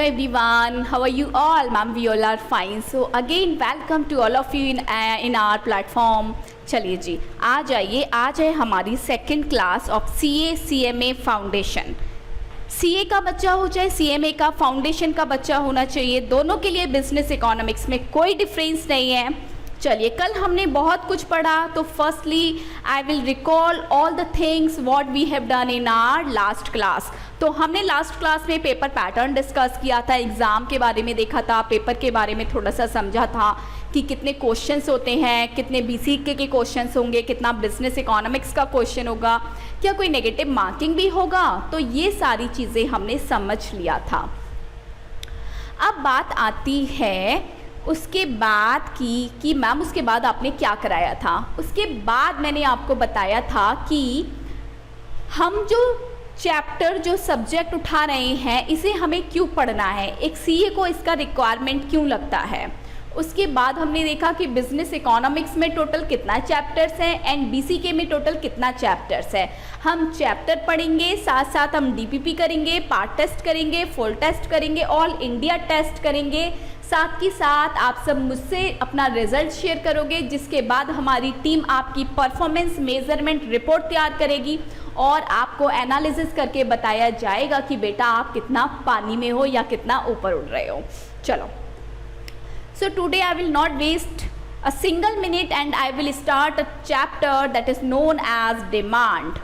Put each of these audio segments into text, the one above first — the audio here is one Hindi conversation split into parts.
everyone, how are you all? Ma'am, we all are fine. So again, welcome to all of you in our platform. चलिए जी, आज है हमारी second class of CA foundation. CA का बच्चा हो चाहे CMA का फाउंडेशन का बच्चा होना चाहिए, दोनों के लिए बिजनेस इकोनॉमिक्स में कोई डिफरेंस नहीं है। चलिए, कल हमने बहुत कुछ पढ़ा, तो firstly I will recall all the things what we have done in our last class. तो हमने लास्ट क्लास में पेपर पैटर्न डिस्कस किया था, एग्ज़ाम के बारे में देखा था, पेपर के बारे में थोड़ा सा समझा था कि कितने क्वेश्चंस होते हैं, कितने BCK के क्वेश्चंस होंगे, कितना बिजनेस इकोनॉमिक्स का क्वेश्चन होगा, क्या कोई नेगेटिव मार्किंग भी होगा। तो ये सारी चीज़ें हमने समझ लिया था। अब बात आती है उसके बाद कि मैम उसके बाद आपने क्या कराया था। उसके बाद मैंने आपको बताया था कि हम जो सब्जेक्ट उठा रहे हैं इसे हमें क्यों पढ़ना है, एक CA को इसका रिक्वायरमेंट क्यों लगता है। उसके बाद हमने देखा कि बिजनेस इकोनॉमिक्स में टोटल कितना चैप्टर्स हैं एंड BCK में टोटल कितना चैप्टर्स है। हम चैप्टर पढ़ेंगे, साथ साथ हम DPP करेंगे, पार्ट टेस्ट करेंगे, फुल टेस्ट करेंगे, ऑल इंडिया टेस्ट करेंगे। साथ ही साथ आप सब मुझसे अपना रिजल्ट शेयर करोगे, जिसके बाद हमारी टीम आपकी परफॉर्मेंस मेजरमेंट रिपोर्ट तैयार करेगी और आपको एनालिसिस करके बताया जाएगा कि बेटा आप कितना पानी में हो या कितना ऊपर उड़ रहे हो। चलो, so today I will not waste a single minute and I will start a chapter that is known as demand।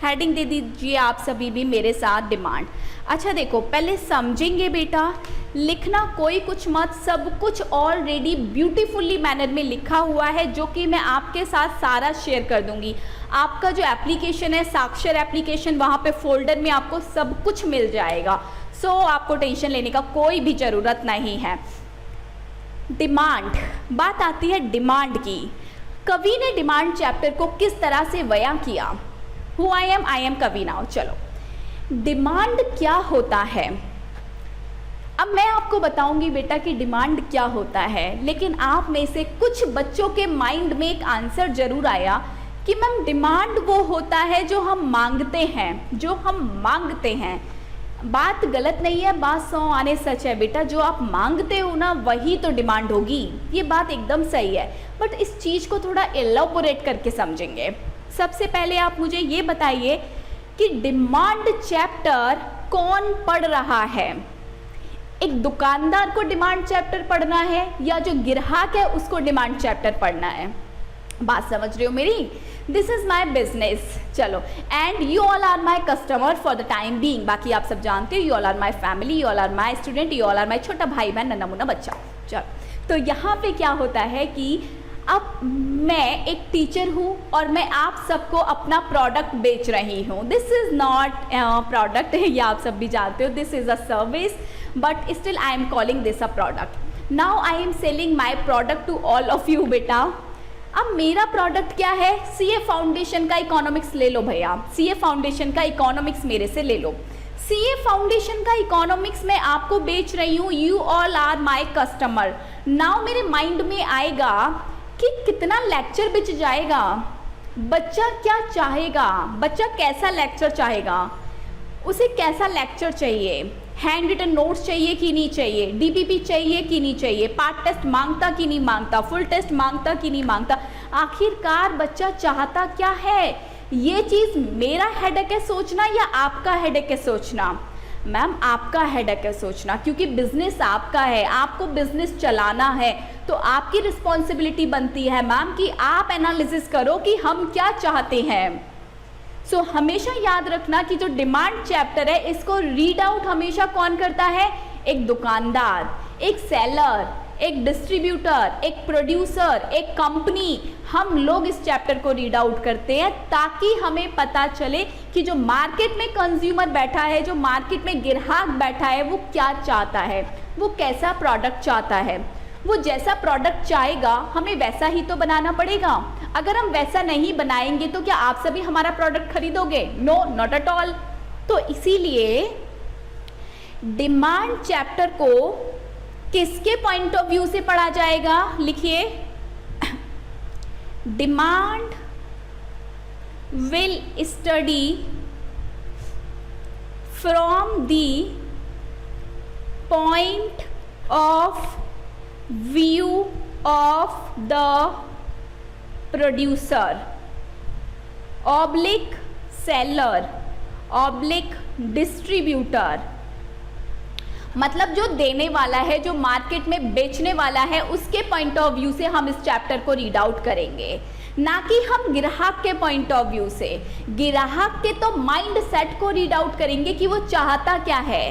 Heading दे दीजिए आप सभी भी मेरे साथ, डिमांड। अच्छा देखो, पहले समझेंगे बेटा, लिखना कोई कुछ मत, सब कुछ ऑलरेडी ब्यूटीफुल्ली मैनर में लिखा हुआ है, जो कि मैं आपके साथ सारा शेयर कर दूंगी। आपका जो एप्लीकेशन है, साक्षर एप्लीकेशन, वहाँ पे फोल्डर में आपको सब कुछ मिल जाएगा। सो आपको टेंशन लेने का कोई भी ज़रूरत नहीं है। डिमांड, बात आती है डिमांड की। कवि ने डिमांड चैप्टर को किस तरह से बयां किया। हु आई एम कवि नाउ। चलो, डिमांड क्या होता है, अब मैं आपको बताऊंगी बेटा कि डिमांड क्या होता है, लेकिन आप में से कुछ बच्चों के माइंड में एक आंसर जरूर आया कि मैम डिमांड वो होता है जो हम मांगते हैं, बात गलत नहीं है, बात 100 आने सच है बेटा। जो आप मांगते हो ना वही तो डिमांड होगी, ये बात एकदम सही है। बट इस चीज़ को थोड़ा एलोबोरेट करके समझेंगे। सबसे पहले आप मुझे ये बताइए कि डिमांड चैप्टर कौन पढ़ रहा है। एक दुकानदार को डिमांड चैप्टर पढ़ना है या जो ग्राहक है उसको डिमांड चैप्टर पढ़ना है। बात समझ रहे हो मेरी। दिस इज माई बिजनेस, चलो, and you all are my customer for the time being. बाकी आप सब जानते हो, you all are my family, you all are my student, you all are my छोटा भाई बहन, नन्हा मुन्ना बच्चा। चलो, तो यहाँ पे क्या होता है कि अब मैं एक टीचर हूँ और मैं आप सबको अपना प्रोडक्ट बेच रही हूँ। दिस इज़ नॉट प्रोडक्ट, ये आप सब भी जानते हो, this is a service, but still I am calling this a product. Now I am selling my product to all of you बेटा। अब मेरा प्रोडक्ट क्या है, CA फाउंडेशन का इकोनॉमिक्स ले लो भैया, CA फाउंडेशन का इकोनॉमिक्स मेरे से ले लो। CA फाउंडेशन का इकोनॉमिक्स मैं आपको बेच रही हूँ, you all are my customer. Now मेरे माइंड में आएगा कि कितना लेक्चर बिच जाएगा, बच्चा क्या चाहेगा, बच्चा कैसा लेक्चर चाहेगा, उसे कैसा लेक्चर चाहिए, हैंड रिटन नोट्स चाहिए कि नहीं चाहिए, DPP चाहिए कि नहीं चाहिए, पार्ट टेस्ट मांगता कि नहीं मांगता, फुल टेस्ट मांगता कि नहीं मांगता, आखिरकार बच्चा चाहता क्या है। ये चीज़ मेरा हेडेक है सोचना या आपका हेडेक है सोचना। मैम आपका हेडेक है सोचना, क्योंकि बिजनेस आपका है, आपको बिजनेस चलाना है, तो आपकी रिस्पॉन्सिबिलिटी बनती है मैम कि आप एनालिसिस करो कि हम क्या चाहते हैं। सो हमेशा याद रखना कि जो डिमांड चैप्टर है इसको रीड आउट हमेशा कौन करता है, एक दुकानदार, एक सेलर, एक डिस्ट्रीब्यूटर, एक प्रोड्यूसर, एक कंपनी। हम लोग इस चैप्टर को रीड आउट करते हैं ताकि हमें पता चले कि जो मार्केट में कंज्यूमर बैठा है, जो मार्केट में ग्राहक बैठा है, वो क्या चाहता है, वो कैसा प्रोडक्ट चाहता है। वो जैसा प्रोडक्ट चाहेगा हमें वैसा ही तो बनाना पड़ेगा। अगर हम वैसा नहीं बनाएंगे तो क्या आप सभी हमारा प्रोडक्ट खरीदोगे? No, not at all. तो इसीलिए डिमांड चैप्टर को किसके पॉइंट ऑफ व्यू से पढ़ा जाएगा, लिखिए, demand will study from the point of view of the producer oblique seller oblique distributor। मतलब जो देने वाला है, जो मार्केट में बेचने वाला है, उसके पॉइंट ऑफ व्यू से हम इस चैप्टर को रीड आउट करेंगे, ना कि हम ग्राहक के पॉइंट ऑफ व्यू से। ग्राहक के तो माइंड सेट को रीड आउट करेंगे कि वो चाहता क्या है।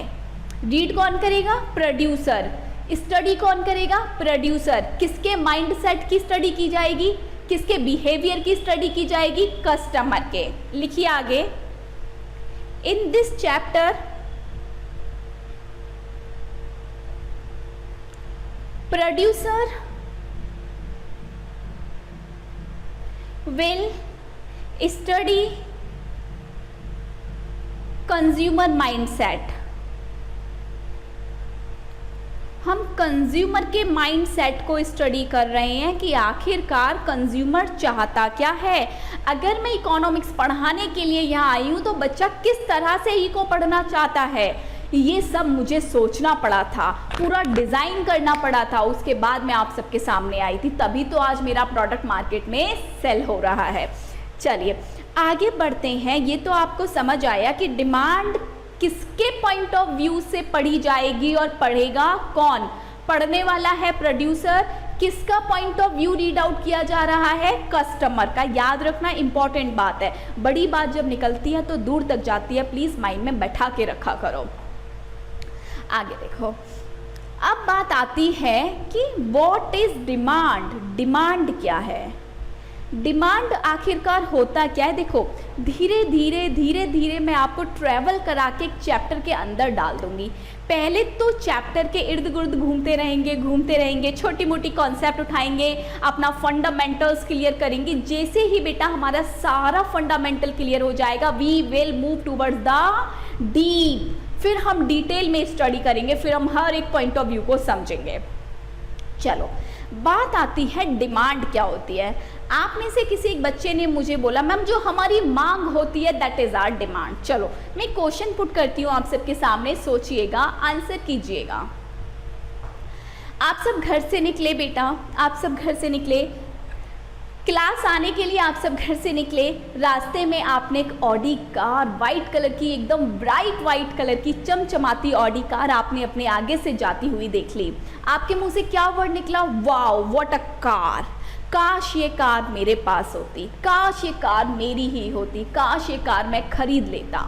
रीड कौन करेगा? प्रोड्यूसर। स्टडी कौन करेगा? प्रोड्यूसर। किसके माइंड सेट की स्टडी की जाएगी? किसके बिहेवियर की स्टडी की जाएगी? कस्टमर के। लिखिए आगे, in this chapter producer will study consumer mindset। हम कंज्यूमर के माइंड सेट को स्टडी कर रहे हैं कि आखिरकार कंज्यूमर चाहता क्या है। अगर मैं इकोनॉमिक्स पढ़ाने के लिए यहाँ आई हूँ तो बच्चा किस तरह से इको पढ़ना चाहता है, ये सब मुझे सोचना पड़ा था, पूरा डिज़ाइन करना पड़ा था। उसके बाद मैं आप सबके सामने आई थी, तभी तो आज मेरा प्रोडक्ट मार्केट में सेल हो रहा है। चलिए आगे बढ़ते हैं। ये तो आपको समझ आया कि डिमांड किसके पॉइंट ऑफ व्यू से पढ़ी जाएगी और पढ़ेगा कौन? पढ़ने वाला है प्रोड्यूसर। किसका point of view read out किया जा रहा है? कस्टमर का। याद रखना, इंपॉर्टेंट बात है। बड़ी बात जब निकलती है तो दूर तक जाती है, प्लीज़ माइंड में बैठा के रखा करो। आगे देखो, अब बात आती है कि व्हाट इज डिमांड। डिमांड क्या है? डिमांड आखिरकार होता क्या है? देखो धीरे धीरे मैं आपको ट्रैवल करा के एक चैप्टर के अंदर डाल दूंगी। पहले तो चैप्टर के इर्द गिर्द घूमते रहेंगे, छोटी मोटी कॉन्सेप्ट उठाएंगे, अपना फंडामेंटल्स क्लियर करेंगे। जैसे ही बेटा हमारा सारा फंडामेंटल क्लियर हो जाएगा, we will move towards the deep. फिर हम डिटेल में स्टडी करेंगे, फिर हम हर एक पॉइंट ऑफ व्यू को समझेंगे। चलो बात आती है डिमांड क्या होती है। आप में से किसी एक बच्चे ने मुझे बोला, मैम जो हमारी मांग होती है दैट इज आवर डिमांड। चलो मैं क्वेश्चन पुट करती हूँ आप सबके सामने, सोचिएगा, आंसर कीजिएगा। आप सब घर से निकले बेटा, आप सब घर से निकले, क्लास आने के लिए आप सब घर से निकले। रास्ते में आपने एक ऑडी कार, वाइट कलर की, एकदम ब्राइट वाइट कलर की चमचमाती ऑडी कार आपने अपने आगे से जाती हुई देख ली। आपके मुंह से क्या वर्ड निकला? Wow what a car. काश ये कार मेरे पास होती, काश ये कार मेरी ही होती, काश ये कार मैं खरीद लेता।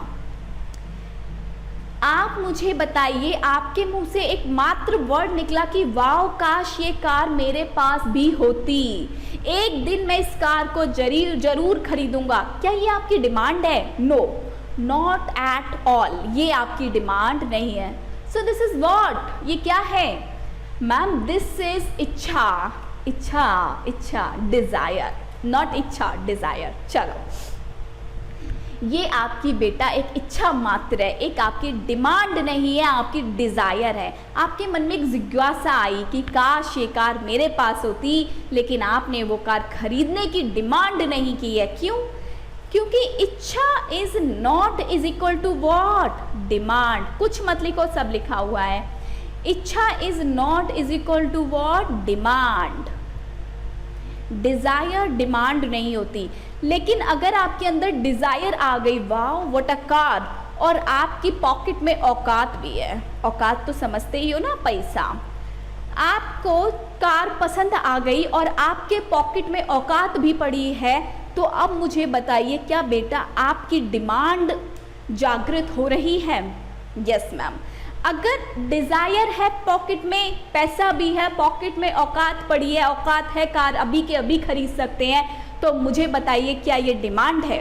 आप मुझे बताइए, आपके मुंह से एक मात्र वर्ड निकला कि वाओ काश ये कार मेरे पास भी होती, एक दिन मैं इस कार को जरूर खरीदूंगा। क्या ये आपकी डिमांड है? नो, नॉट एट ऑल, ये आपकी डिमांड नहीं है। सो दिस इज व्हाट, ये क्या है मैम? दिस इज इच्छा, इच्छा, इच्छा, डिजायर, नॉट इच्छा, डिजायर। चलो ये आपकी बेटा एक इच्छा मात्र है, एक आपकी डिमांड नहीं है, आपकी डिज़ायर है। आपके मन में एक जिज्ञासा आई कि काश ये कार मेरे पास होती, लेकिन आपने वो कार खरीदने की डिमांड नहीं की है। क्यों? क्योंकि इच्छा is not is equal to what? Demand. कुछ मत लिखो, सब लिखा हुआ है। इच्छा is not is equal to what? Demand. Desire demand नहीं होती। लेकिन अगर आपके अंदर डिज़ायर आ गई, वाओ व्हाट अ कार, और आपकी पॉकेट में औकात भी है, औकात तो समझते ही हो ना, पैसा, आपको कार पसंद आ गई और आपके पॉकेट में औकात भी पड़ी है, तो अब मुझे बताइए क्या बेटा आपकी डिमांड जागृत हो रही है? Yes ma'am. अगर डिज़ायर है, पॉकेट में पैसा भी है, पॉकेट में औकात पड़ी है, औकात है, कार अभी के अभी खरीद सकते हैं, तो मुझे बताइए क्या ये डिमांड है?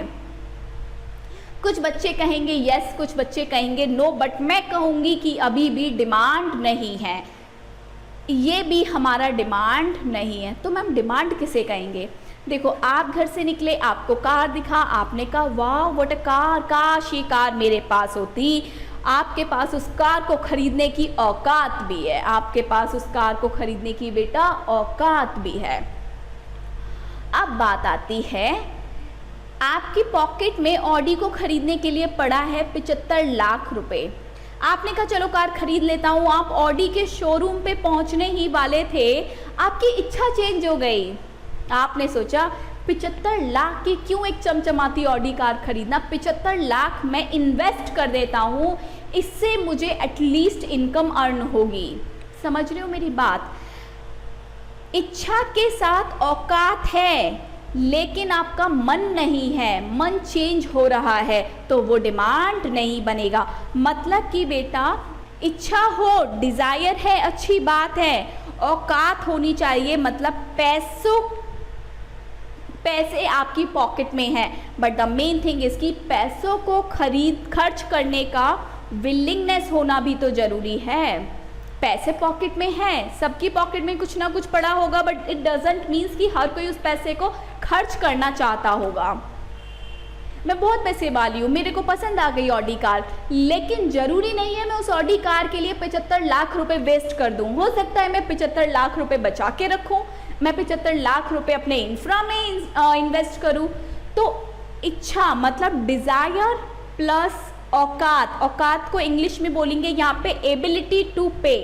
कुछ बच्चे कहेंगे यस, कुछ बच्चे कहेंगे नो, बट मैं कहूँगी कि अभी भी डिमांड नहीं है, ये भी हमारा डिमांड नहीं है। तो मैम डिमांड किसे कहेंगे? देखो आप घर से निकले, आपको कार दिखा, आपने कहा वाह व्हाट अ कार, काश ये कार मेरे पास होती। आपके पास उस कार को खरीदने की औकात भी है, आपके पास उस कार को खरीदने की बेटा औकात भी है। अब बात आती है, आपकी पॉकेट में ऑडी को खरीदने के लिए पड़ा है 75 लाख रुपए। आपने कहा चलो कार खरीद लेता हूँ, आप ऑडी के शोरूम पे पहुँचने ही वाले थे, आपकी इच्छा चेंज हो गई। आपने सोचा 75 लाख की क्यों एक चमचमाती ऑडी कार खरीदना, 75 लाख मैं इन्वेस्ट कर देता हूँ, इससे मुझे एटलीस्ट इनकम अर्न होगी। समझ रहे हो मेरी बात? इच्छा के साथ औकात है, लेकिन आपका मन नहीं है, मन चेंज हो रहा है, तो वो डिमांड नहीं बनेगा। मतलब कि बेटा इच्छा हो, डिज़ायर है, अच्छी बात है, औकात होनी चाहिए, मतलब पैसे आपकी पॉकेट में है, बट द मेन थिंग इसकी पैसों को खर्च करने का विलिंगनेस होना भी तो ज़रूरी है। पैसे पॉकेट में है, सबकी पॉकेट में कुछ ना कुछ पड़ा होगा, बट इट डजंट मीन्स कि हर कोई उस पैसे को खर्च करना चाहता होगा। मैं बहुत पैसे वाली हूँ, मेरे को पसंद आ गई ऑडी कार, लेकिन ज़रूरी नहीं है मैं उस ऑडी कार के लिए 75 लाख रुपए वेस्ट कर दूँ। हो सकता है मैं 75 लाख रुपए बचा के रखूँ, मैं 75 लाख रुपए अपने इंफ्रा में इन्वेस्ट करूँ। तो इच्छा मतलब डिज़ायर प्लस औकात, औकात को इंग्लिश में बोलेंगे यहाँ पे एबिलिटी टू पे।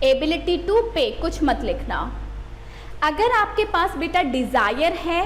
एबिलिटी टू पे कुछ मत लिखना। अगर आपके पास बेटा डिज़ायर है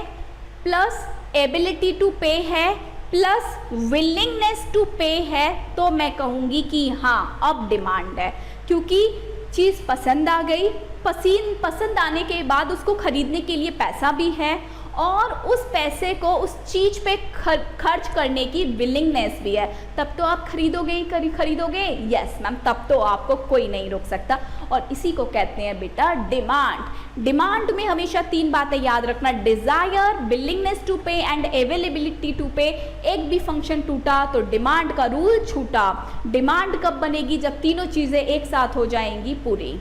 प्लस एबिलिटी टू पे है प्लस विलिंगनेस टू पे है, तो मैं कहूँगी कि हाँ अब डिमांड है, क्योंकि चीज़ पसंद आ गई, पसंद आने के बाद उसको खरीदने के लिए पैसा भी है, और उस पैसे को उस चीज़ पे खर्च करने की विलिंगनेस भी है, तब तो आप खरीदोगे ही खरीदोगे। यस मैम, तब तो आपको कोई नहीं रोक सकता, और इसी को कहते हैं बेटा डिमांड। डिमांड में हमेशा 3 बातें याद रखना, desire, willingness to pay and availability to पे। एक भी फंक्शन टूटा तो डिमांड का रूल छूटा। डिमांड कब बनेगी? जब तीनों चीज़ें एक साथ हो जाएंगी पूरी।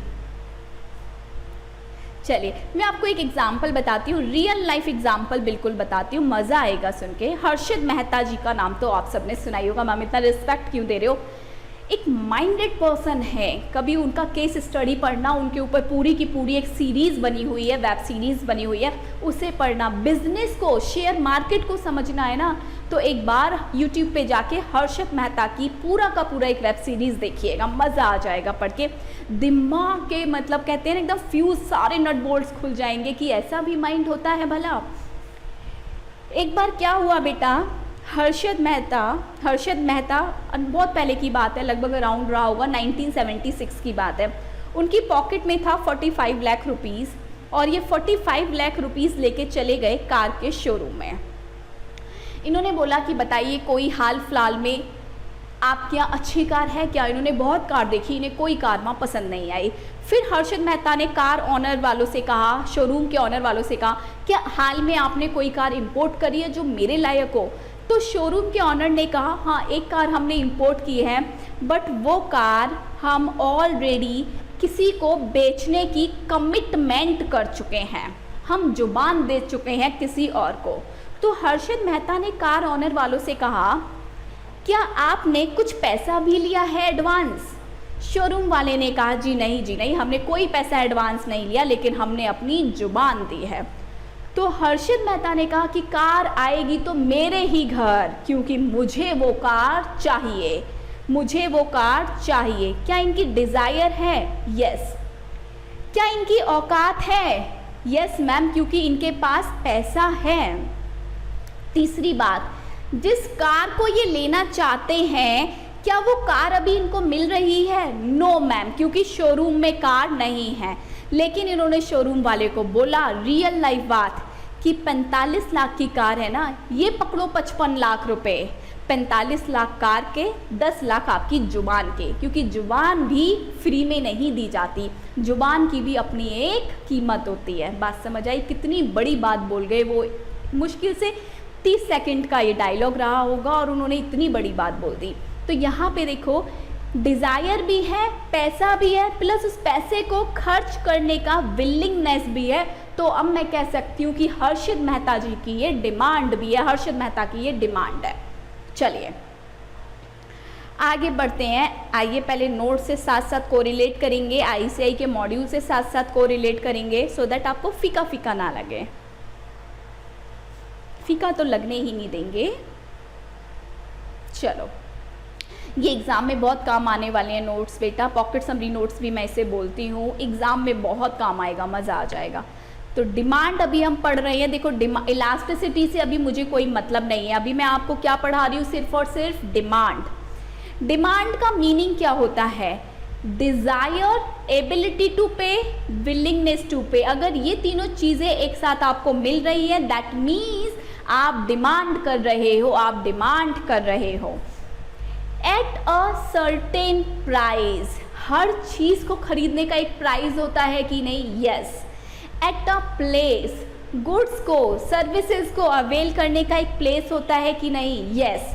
चलिए मैं आपको एक एग्जाम्पल बताती हूँ, रियल लाइफ एग्जाम्पल बिल्कुल बताती हूँ, मज़ा आएगा सुन के। हर्षित मेहता जी का नाम तो आप सबने सुना ही होगा, मैम इतना रिस्पेक्ट क्यों दे रहे हो। एक माइंडेड पर्सन है, कभी उनका केस स्टडी पढ़ना, उनके ऊपर पूरी की पूरी एक सीरीज़ बनी हुई है, वेब सीरीज़ बनी हुई है, उसे पढ़ना। बिजनेस को, शेयर मार्केट को समझना है ना, तो एक बार यूट्यूब पे जाके हर्षित मेहता की पूरा का पूरा एक वेब सीरीज़ देखिएगा, मज़ा आ जाएगा पढ़ के। दिमाग के मतलब कहते हैं ना एकदम फ्यूज़, सारे नट बोल्ट्स खुल जाएंगे कि ऐसा भी माइंड होता है भला। एक बार क्या हुआ बेटा, हर्षित मेहता बहुत पहले की बात है, लगभग अराउंड रहा होगा 1976 की बात है। उनकी पॉकेट में था 45 लाख रुपीज़, और ये 45 लाख रुपीज़ लेके चले गए कार के शोरूम में। इन्होंने बोला कि बताइए कोई हाल फिलहाल में आपके यहाँ अच्छी कार है क्या? इन्होंने बहुत कार देखी, इन्हें कोई कार वहाँ पसंद नहीं आई। फिर हर्षित मेहता ने कार ऑनर वालों से कहा, शोरूम के ऑनर वालों से कहा, क्या हाल में आपने कोई कार इंपोर्ट करी है जो मेरे लायक हो? तो शोरूम के ऑनर ने कहा हाँ एक कार हमने इंपोर्ट की है, बट वो कार हम ऑलरेडी किसी को बेचने की कमिटमेंट कर चुके हैं, हम जुबान दे चुके हैं किसी और को। तो हर्षित मेहता ने कार ऑनर वालों से कहा क्या आपने कुछ पैसा भी लिया है एडवांस? शोरूम वाले ने कहा जी नहीं, हमने कोई पैसा एडवांस नहीं लिया, लेकिन हमने अपनी जुबान दी है। तो हर्षित मेहता ने कहा कि कार आएगी तो मेरे ही घर, क्योंकि मुझे वो कार चाहिए, मुझे वो कार चाहिए। क्या इनकी डिज़ायर है? यस। क्या इनकी औकात है? यस मैम, क्योंकि इनके पास पैसा है। तीसरी बात, जिस कार को ये लेना चाहते हैं क्या वो कार अभी इनको मिल रही है? नो मैम, क्योंकि शोरूम में कार नहीं है। लेकिन इन्होंने शोरूम वाले को बोला रियल लाइफ बात कि 45 लाख की कार है ना, ये पकड़ो 55 लाख रुपए, 45 लाख कार के, 10 लाख आपकी जुबान के, क्योंकि जुबान भी फ्री में नहीं दी जाती, जुबान की भी अपनी एक कीमत होती है। बात समझ आई? कितनी बड़ी बात बोल गए वो। मुश्किल से 30 सेकंड का ये डायलॉग रहा होगा और उन्होंने इतनी बड़ी बात बोल दी। तो यहाँ पे देखो डिज़ायर भी है, पैसा भी है, प्लस उस पैसे को खर्च करने का विलिंगनेस भी है। तो अब मैं कह सकती हूँ कि हर्षित मेहता जी की ये डिमांड भी है, हर्षित मेहता की ये डिमांड है। चलिए आगे बढ़ते हैं। आइए पहले नोट से साथ साथ कोरिलेट करेंगे, ICI के मॉड्यूल से साथ साथ कोरिलेट करेंगे, सो दैट आपको फीका फीका ना लगे। फीका तो लगने ही नहीं देंगे। चलो ये एग्ज़ाम में बहुत काम आने वाले हैं नोट्स बेटा, पॉकेट समरी नोट्स भी मैं इसे बोलती हूँ, एग्ज़ाम में बहुत काम आएगा, मज़ा आ जाएगा। तो डिमांड अभी हम पढ़ रहे हैं, देखो इलास्टिसिटी से अभी मुझे कोई मतलब नहीं है, अभी मैं आपको क्या पढ़ा रही हूँ, सिर्फ और सिर्फ डिमांड। डिमांड का मीनिंग क्या होता है, डिज़ायर, एबिलिटी टू पे, विलिंगनेस टू पे। अगर ये तीनों चीज़ें एक साथ आपको मिल रही है दैट मीन्स आप डिमांड कर रहे हो, आप डिमांड कर रहे हो। एट अ सर्टेन प्राइस, हर चीज़ को खरीदने का एक प्राइस होता है कि नहीं, yes. At a place, goods को सर्विसेज को अवेल करने का एक प्लेस होता है कि नहीं, यस।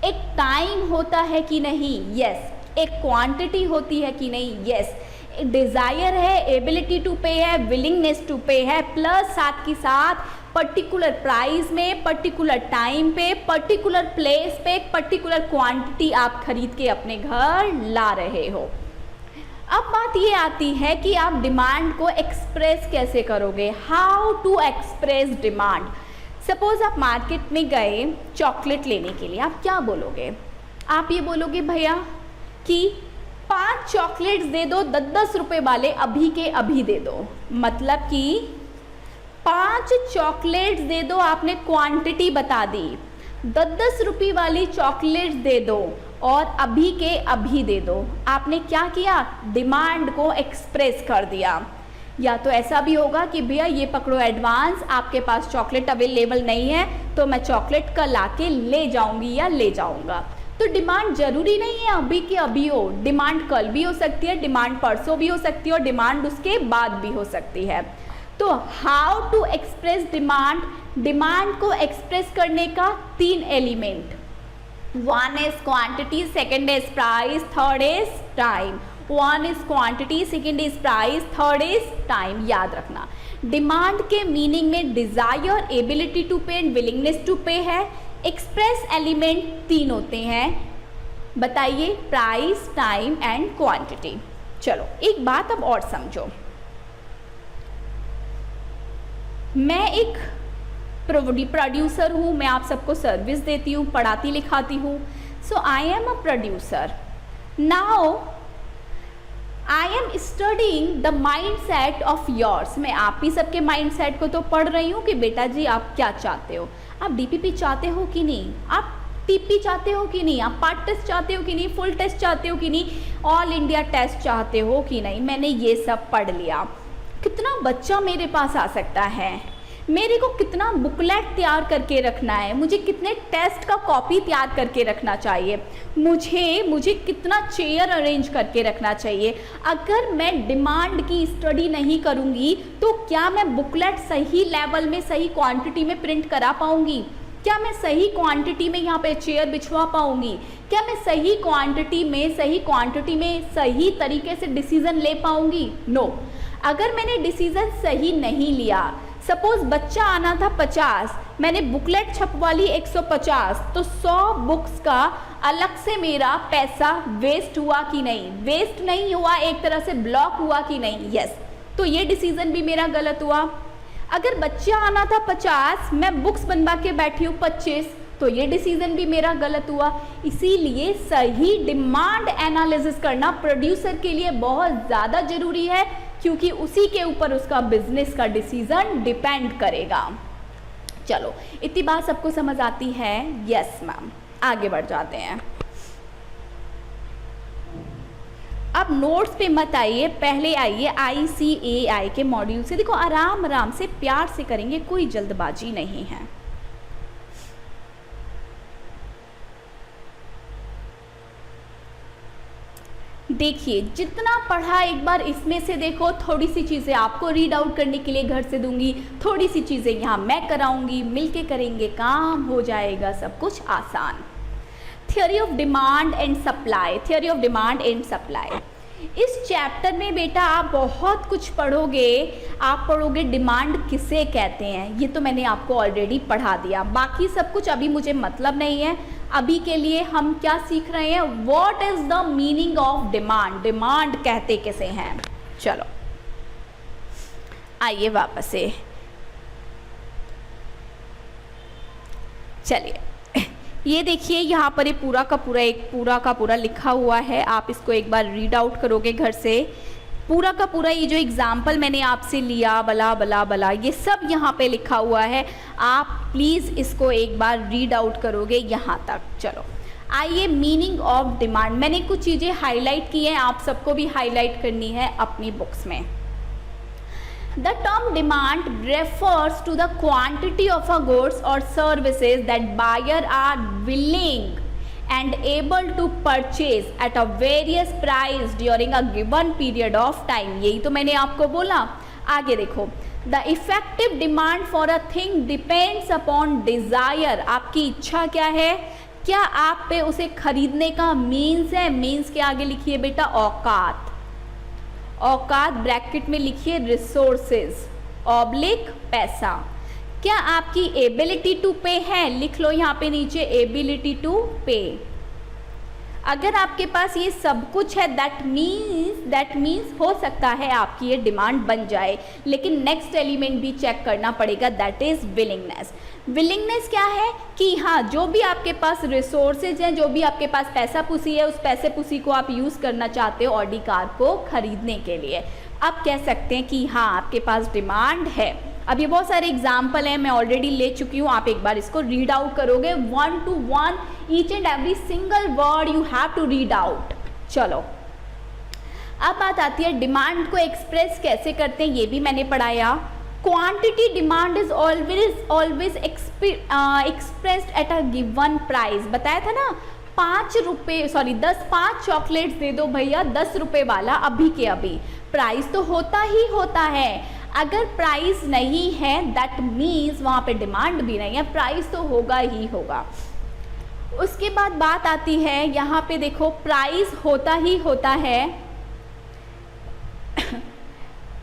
एक टाइम होता है कि नहीं, यस। एक क्वांटिटी होती है कि नहीं, यस। डिज़ायर है, एबिलिटी टू पे है, विलिंगनेस टू पे है, प्लस साथ के साथ पर्टिकुलर प्राइस में, पर्टिकुलर टाइम पे, पर्टिकुलर प्लेस पे, पर्टिकुलर क्वांटिटी आप खरीद के अपने घर ला रहे हो। अब बात ये आती है कि आप डिमांड को एक्सप्रेस कैसे करोगे, how to express demand. Suppose आप मार्केट में गए चॉकलेट लेने के लिए, आप क्या बोलोगे, आप ये बोलोगे भैया कि 5 चॉकलेट्स दे दो 10-10 रुपये वाले, अभी के अभी दे दो। मतलब कि 5 चॉकलेट्स दे दो, आपने क्वांटिटी बता दी, 10-10 रुपये वाली चॉकलेट्स दे दो और अभी के अभी दे दो। आपने क्या किया, डिमांड को एक्सप्रेस कर दिया। या तो ऐसा भी होगा कि भैया ये पकड़ो एडवांस, आपके पास चॉकलेट अवेलेबल नहीं है तो मैं चॉकलेट कल आके ले जाऊंगी या ले जाऊंगा। तो डिमांड जरूरी नहीं है अभी के अभी हो, डिमांड कल भी हो सकती है, डिमांड परसों भी हो सकती है और डिमांड उसके बाद भी हो सकती है। तो how to express demand, demand को एक्सप्रेस करने का 3 element, 1 is quantity, second is price, third is time. 1 is quantity, second is price, third is time. याद रखना डिमांड के मीनिंग में desire, ability to pay and willingness to pay है। एक्सप्रेस एलिमेंट 3 होते हैं, बताइए, प्राइस, टाइम एंड क्वांटिटी। चलो एक बात अब और समझो, मैं एक प्रोड्यूसर हूँ, मैं आप सबको सर्विस देती हूँ, पढ़ाती लिखाती हूँ। So I am a producer, now I am studying the mind set of yours. मैं आप ही सबके माइंड सेट को तो पढ़ रही हूँ कि बेटा जी आप क्या चाहते हो, आप डीपीपी चाहते हो कि नहीं, आप टीपी चाहते हो कि नहीं, आप पार्ट टेस्ट चाहते हो कि नहीं, फुल टेस्ट चाहते हो कि नहीं, ऑल इंडिया टेस्ट चाहते हो कि नहीं। मैंने ये सब पढ़ लिया। कितना बच्चा मेरे पास आ सकता है, मेरे को कितना बुकलेट तैयार करके रखना है, मुझे कितने टेस्ट का कॉपी तैयार करके रखना चाहिए, मुझे कितना चेयर अरेंज करके रखना चाहिए। अगर मैं डिमांड की स्टडी नहीं करूँगी तो क्या मैं बुकलेट सही लेवल में, सही क्वांटिटी में प्रिंट करा पाऊँगी? क्या मैं सही क्वांटिटी में यहाँ पे चेयर बिछवा पाऊँगी? क्या मैं सही क्वांटिटी में सही तरीके से डिसीज़न ले पाऊँगी? नो। अगर मैंने डिसीज़न सही नहीं लिया, सपोज बच्चा आना था 50, मैंने बुकलेट छपवा ली 150, तो 100 बुक्स का अलग से मेरा पैसा वेस्ट हुआ कि नहीं? वेस्ट नहीं हुआ, एक तरह से ब्लॉक हुआ कि नहीं? यस। तो ये डिसीजन भी मेरा गलत हुआ। अगर बच्चा आना था 50, मैं बुक्स बनवा के बैठी हूँ 25, तो ये डिसीजन भी मेरा गलत हुआ। इसीलिए सही डिमांड एनालिसिस करना प्रोड्यूसर के लिए बहुत ज़्यादा ज़रूरी है, क्योंकि उसी के ऊपर उसका बिजनेस का डिसीजन डिपेंड करेगा। चलो इतनी बात सबको समझ आती है? Yes ma'am. आगे बढ़ जाते हैं। अब नोट्स पे मत आइए, पहले आइए ICAI के मॉड्यूल से। देखो आराम आराम से प्यार से करेंगे, कोई जल्दबाजी नहीं है। देखिए जितना पढ़ा एक बार इसमें से देखो, थोड़ी सी चीज़ें आपको रीड आउट करने के लिए घर से दूंगी, थोड़ी सी चीज़ें यहाँ मैं कराऊंगी, मिलके करेंगे काम, हो जाएगा सब कुछ आसान। Theory of demand and supply, theory of demand and supply. इस चैप्टर में बेटा आप बहुत कुछ पढ़ोगे। आप पढ़ोगे डिमांड किसे कहते हैं, ये तो मैंने आपको ऑलरेडी पढ़ा दिया। बाकी सब कुछ अभी मुझे मतलब नहीं है। अभी के लिए हम क्या सीख रहे हैं? What is the meaning of demand, demand कहते किसे हैं। चलो आइए वापस से, चलिए ये देखिए यहाँ पर ये पूरा का पूरा लिखा हुआ है, आप इसको एक बार रीड आउट करोगे घर से। पूरा का पूरा ये जो एग्जाम्पल मैंने आपसे लिया, बला बला बला, ये सब यहाँ पे लिखा हुआ है, आप प्लीज़ इसको एक बार रीड आउट करोगे यहाँ तक। चलो आइए, मीनिंग ऑफ डिमांड, मैंने कुछ चीज़ें हाईलाइट की हैं, आप सबको भी हाईलाइट करनी है अपनी बुक्स में। The term demand refers to the quantity of a goods or services that buyer are willing and able to purchase at a various price during a given period of time। यही तो मैंने आपको बोला। आगे देखो, The effective demand for a thing depends upon desire। आपकी इच्छा क्या है, क्या आप पे उसे खरीदने का मीन्स है। मीन्स के आगे लिखिए बेटा औकात, औकात ब्रैकेट में लिखिए रिसोर्सेज ऑब्लिक पैसा। क्या आपकी एबिलिटी टू पे है, लिख लो यहाँ पे नीचे एबिलिटी टू पे। अगर आपके पास ये सब कुछ है दैट मीन्स हो सकता है आपकी ये डिमांड बन जाए, लेकिन नेक्स्ट एलिमेंट भी चेक करना पड़ेगा, दैट इज़ विलिंगनेस। विलिंगनेस क्या है कि हाँ, जो भी आपके पास रिसोर्सेज हैं, जो भी आपके पास पैसा पुसी है, उस पैसे पुसी को आप यूज़ करना चाहते हो ऑडी कार को खरीदने के लिए। आप कह सकते हैं कि हाँ आपके पास डिमांड है। अब ये बहुत सारे एग्जाम्पल हैं, मैं ऑलरेडी ले चुकी हूँ, आप एक बार इसको रीड आउट करोगे 1 to 1, each and every single word you have to read out. चलो अब बात आती है डिमांड को एक्सप्रेस कैसे करते हैं, ये भी मैंने पढ़ाया। Quantity demand is always expressed at a given price. बताया था ना, 5 चॉकलेट्स दे दो भैया 10 रुपये वाला अभी के अभी, प्राइस तो होता ही होता है। अगर प्राइस नहीं है दैट मीन्स वहाँ पे डिमांड भी नहीं है, प्राइस तो होगा ही होगा। उसके बाद बात आती है यहाँ पे देखो, प्राइस होता ही होता है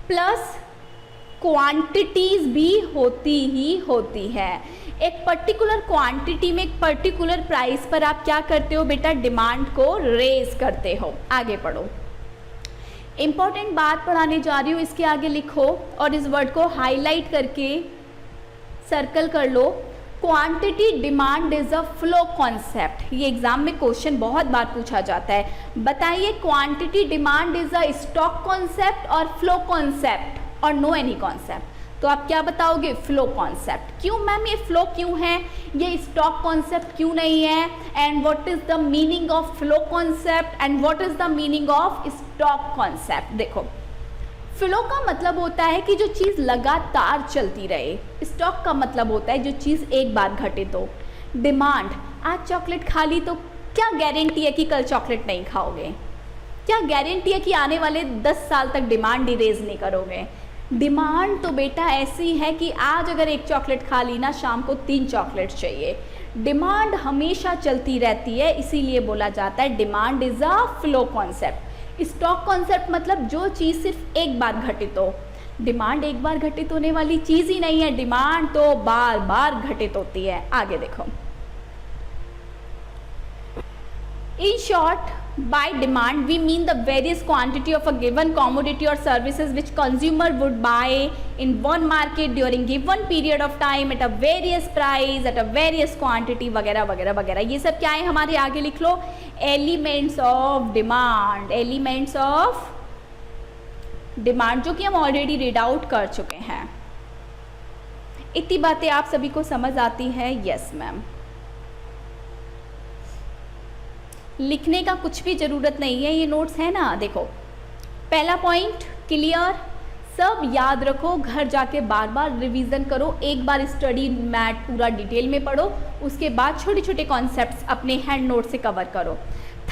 प्लस क्वांटिटीज भी होती ही होती है। एक पर्टिकुलर क्वांटिटी में एक पर्टिकुलर प्राइस पर आप क्या करते हो बेटा, डिमांड को रेज करते हो। आगे पढ़ो, इंपॉर्टेंट बात पढ़ाने जा रही हूँ, इसके आगे लिखो और इस वर्ड को हाईलाइट करके सर्कल कर लो। Quantity demand is a flow concept. ये एग्जाम में क्वेश्चन बहुत बार पूछा जाता है, बताइए quantity demand is a stock concept और फ्लो कॉन्सेप्ट और नो एनी कॉन्सेप्ट। तो आप क्या बताओगे, फ्लो कॉन्सेप्ट। क्यों मैम ये फ्लो क्यों है, ये स्टॉक कॉन्सेप्ट क्यों नहीं है, and what is the meaning of flow concept and what is the meaning of stock concept. देखो, फ्लो का मतलब होता है कि जो चीज़ लगातार चलती रहे, स्टॉक का मतलब होता है जो चीज़ एक बार घटित हो। डिमांड, आज चॉकलेट खा ली तो क्या गारंटी है कि कल चॉकलेट नहीं खाओगे, क्या गारंटी है कि आने वाले 10 साल तक डिमांड इरेज नहीं करोगे। डिमांड तो बेटा ऐसी है कि आज अगर एक चॉकलेट खा ली ना, शाम को 3 चॉकलेट चाहिए। डिमांड हमेशा चलती रहती है, इसीलिए बोला जाता है demand is a flow concept. Stock concept मतलब जो चीज़ सिर्फ एक बार घटित हो। डिमांड एक बार घटित होने वाली चीज़ ही नहीं है, डिमांड तो बार बार घटित होती है। आगे देखो, in short by demand we mean the various quantity of a given commodity or services which consumer would buy in one market during given period of time at a various price at a various quantity वगैरह वगैरह वगैरह। ये सब क्या है हमारे, आगे लिख लो, elements of demand. Elements of demand जो कि हम ऑलरेडी रीड आउट कर चुके हैं। इतनी बातें आप सभी को समझ आती हैं? Yes ma'am. लिखने का कुछ भी ज़रूरत नहीं है, ये नोट्स है ना। देखो, पहला पॉइंट क्लियर, सब याद रखो, घर जाके बार बार रिवीजन करो, एक बार स्टडी मैट पूरा डिटेल में पढ़ो, उसके बाद छोटे छोटे कॉन्सेप्ट्स अपने हैंड नोट से कवर करो।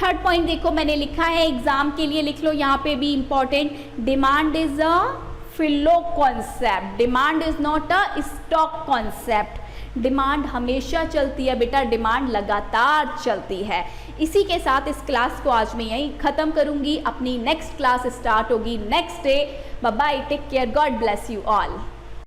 थर्ड पॉइंट देखो मैंने लिखा है, एग्जाम के लिए लिख लो यहाँ पे भी important, demand is a flow concept, demand is not a stock concept. Demand हमेशा चलती है बेटा, डिमांड लगातार चलती है। इसी के साथ इस क्लास को आज मैं यहीं ख़त्म करूँगी, अपनी नेक्स्ट क्लास स्टार्ट होगी next day. Bye bye, take care, God bless you all.